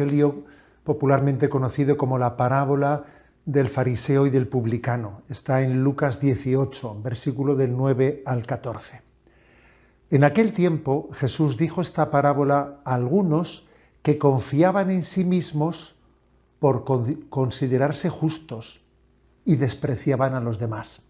evangelio popularmente conocido como la parábola del fariseo y del publicano. Está en Lucas 18, versículo del 9 al 14. En aquel tiempo Jesús dijo esta parábola a algunos que confiaban en sí mismos por considerarse justos y despreciaban a los demás.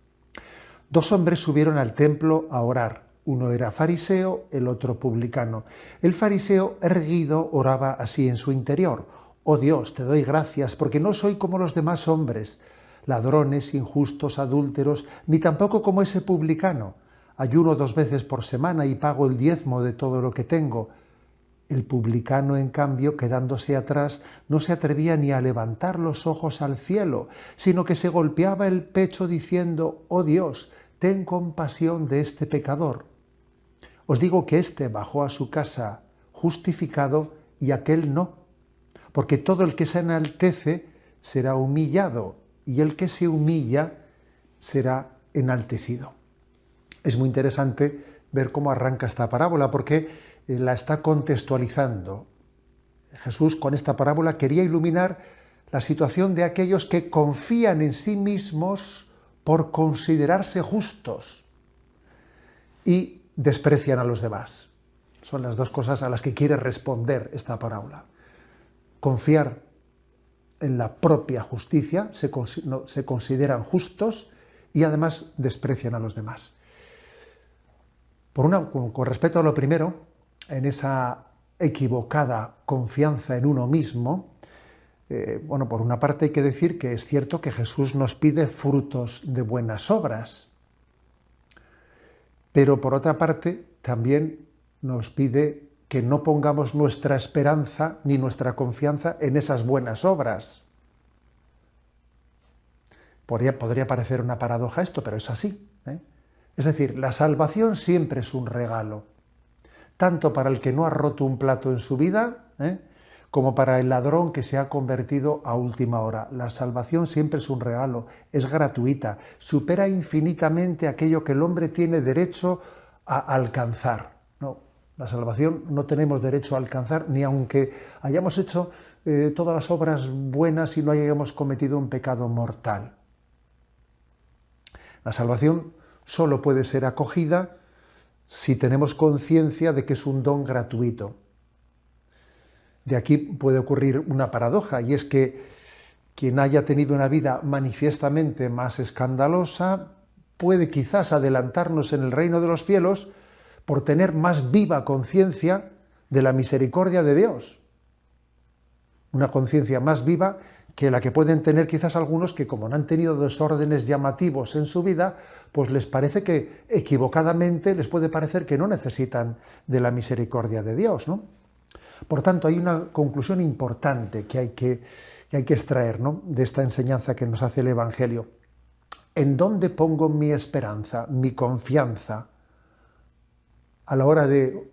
Dos hombres subieron al templo a orar. Uno era fariseo, el otro publicano. El fariseo, erguido, oraba así en su interior: «Oh Dios, te doy gracias porque no soy como los demás hombres, ladrones, injustos, adúlteros, ni tampoco como ese publicano. Ayuno 2 veces por semana y pago el diezmo de todo lo que tengo». El publicano, en cambio, quedándose atrás, no se atrevía ni a levantar los ojos al cielo, sino que se golpeaba el pecho diciendo: «Oh Dios, ten compasión de este pecador». Os digo que éste bajó a su casa justificado y aquel no, porque todo el que se enaltece será humillado y el que se humilla será enaltecido. Es muy interesante ver cómo arranca esta parábola, porque la está contextualizando. Jesús, con esta parábola, quería iluminar la situación de aquellos que confían en sí mismos por considerarse justos y desprecian a los demás. Son las dos cosas a las que quiere responder esta parábola. Confiar en la propia justicia, se consideran justos y además desprecian a los demás. Con respecto a lo primero, en esa equivocada confianza en uno mismo, por una parte hay que decir que es cierto que Jesús nos pide frutos de buenas obras, pero por otra parte también nos pide que no pongamos nuestra esperanza ni nuestra confianza en esas buenas obras. Podría parecer una paradoja esto, pero es así, ¿eh? Es decir, la salvación siempre es un regalo, tanto para el que no ha roto un plato en su vida, como para el ladrón que se ha convertido a última hora. La salvación siempre es un regalo, es gratuita, supera infinitamente aquello que el hombre tiene derecho a alcanzar. No, la salvación no tenemos derecho a alcanzar, ni aunque hayamos hecho todas las obras buenas y no hayamos cometido un pecado mortal. La salvación solo puede ser acogida si tenemos conciencia de que es un don gratuito. De aquí puede ocurrir una paradoja, y es que quien haya tenido una vida manifiestamente más escandalosa puede quizás adelantarnos en el reino de los cielos por tener más viva conciencia de la misericordia de Dios. Una conciencia más viva que la que pueden tener quizás algunos que, como no han tenido desórdenes llamativos en su vida, pues les parece que equivocadamente les puede parecer que no necesitan de la misericordia de Dios, ¿no? Por tanto, hay una conclusión importante que hay que extraer, ¿no?, de esta enseñanza que nos hace el Evangelio. ¿En dónde pongo mi esperanza, mi confianza a la hora de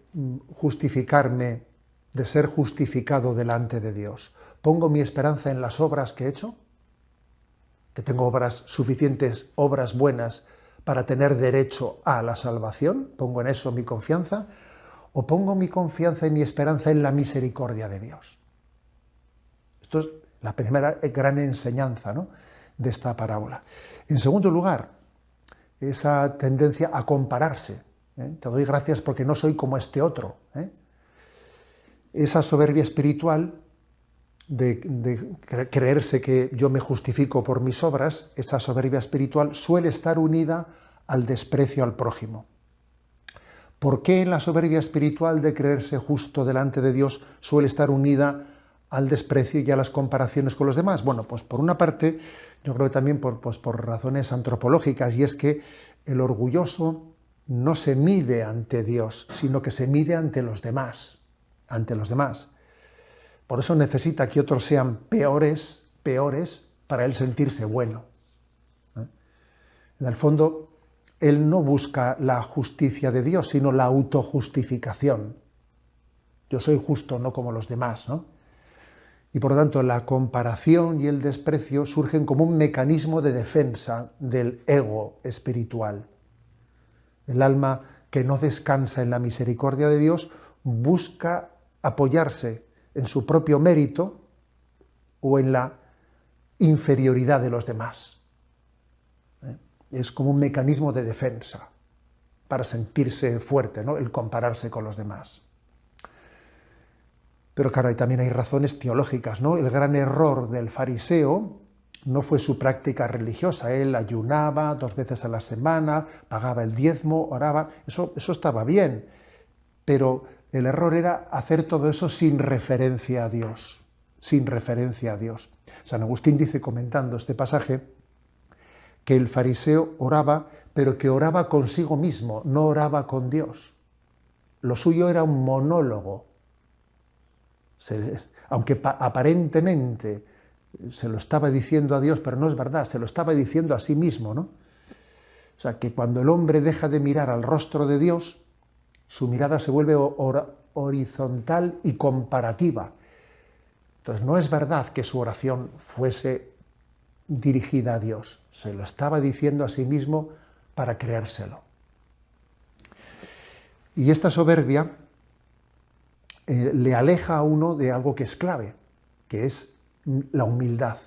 justificarme, de ser justificado delante de Dios? ¿Pongo mi esperanza en las obras que he hecho? ¿Que tengo suficientes obras buenas para tener derecho a la salvación? ¿Pongo en eso mi confianza? ¿O pongo mi confianza y mi esperanza en la misericordia de Dios? Esto es la primera gran enseñanza, ¿no?, de esta parábola. En segundo lugar, esa tendencia a compararse. Te doy gracias porque no soy como este otro. Esa soberbia espiritual de creerse que yo me justifico por mis obras, esa soberbia espiritual suele estar unida al desprecio al prójimo. ¿Por qué la soberbia espiritual de creerse justo delante de Dios suele estar unida al desprecio y a las comparaciones con los demás? Bueno, pues por una parte, yo creo que también por razones antropológicas, y es que el orgulloso no se mide ante Dios, sino que se mide ante los demás, Por eso necesita que otros sean peores, para él sentirse bueno. En el fondo, él no busca la justicia de Dios, sino la autojustificación. Yo soy justo, no como los demás, ¿no? Y por lo tanto, la comparación y el desprecio surgen como un mecanismo de defensa del ego espiritual. El alma que no descansa en la misericordia de Dios busca apoyarse en su propio mérito o en la inferioridad de los demás. Es como un mecanismo de defensa para sentirse fuerte, ¿no? El compararse con los demás. Pero claro, también hay razones teológicas, ¿no? El gran error del fariseo no fue su práctica religiosa. Él ayunaba 2 veces a la semana, pagaba el diezmo, oraba. Eso estaba bien. Pero el error era hacer todo eso sin referencia a Dios. Sin referencia a Dios. San Agustín dice, comentando este pasaje, que el fariseo oraba, pero que oraba consigo mismo, no oraba con Dios. Lo suyo era un monólogo. Aunque aparentemente se lo estaba diciendo a Dios, pero no es verdad, se lo estaba diciendo a sí mismo, ¿no? O sea, que cuando el hombre deja de mirar al rostro de Dios, su mirada se vuelve horizontal y comparativa. Entonces, no es verdad que su oración fuese dirigida a Dios, se lo estaba diciendo a sí mismo para creérselo. Y esta soberbia le aleja a uno de algo que es clave, que es la humildad.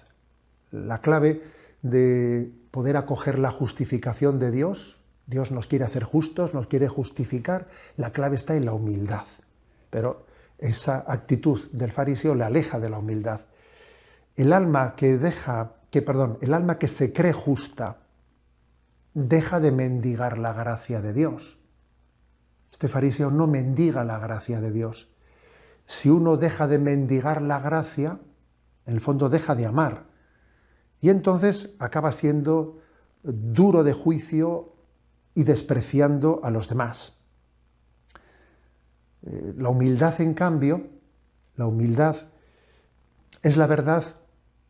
La clave de poder acoger la justificación de Dios. Dios nos quiere hacer justos, nos quiere justificar. La clave está en la humildad. Pero esa actitud del fariseo le aleja de la humildad. El alma que se cree justa deja de mendigar la gracia de Dios. Este fariseo no mendiga la gracia de Dios. Si uno deja de mendigar la gracia, en el fondo deja de amar. Y entonces acaba siendo duro de juicio y despreciando a los demás. La humildad, en cambio, la humildad es la verdad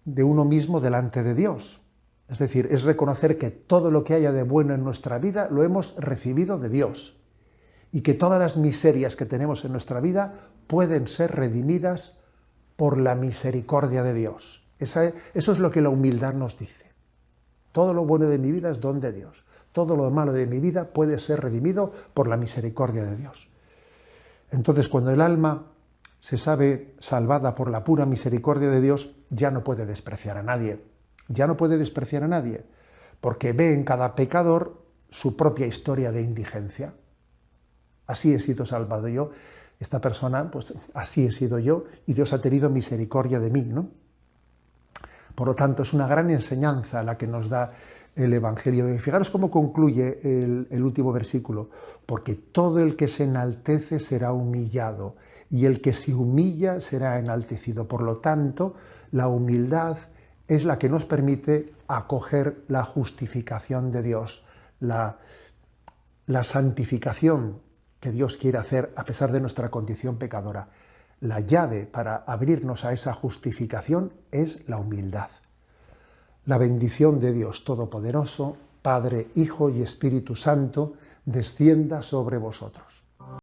de uno mismo delante de Dios. Es decir, es reconocer que todo lo que haya de bueno en nuestra vida lo hemos recibido de Dios y que todas las miserias que tenemos en nuestra vida pueden ser redimidas por la misericordia de Dios. Eso es lo que la humildad nos dice. Todo lo bueno de mi vida es don de Dios. Todo lo malo de mi vida puede ser redimido por la misericordia de Dios. Entonces, cuando el alma se sabe salvada por la pura misericordia de Dios, ya no puede despreciar a nadie. Ya no puede despreciar a nadie, porque ve en cada pecador su propia historia de indigencia. Así he sido salvado yo. Esta persona, pues así he sido yo, y Dios ha tenido misericordia de mí, ¿no? Por lo tanto, es una gran enseñanza la que nos da el Evangelio. Y fijaros cómo concluye el último versículo. Porque todo el que se enaltece será humillado, y el que se humilla será enaltecido. Por lo tanto, la humildad es la que nos permite acoger la justificación de Dios, la santificación que Dios quiere hacer a pesar de nuestra condición pecadora. La llave para abrirnos a esa justificación es la humildad. La bendición de Dios Todopoderoso, Padre, Hijo y Espíritu Santo, descienda sobre vosotros.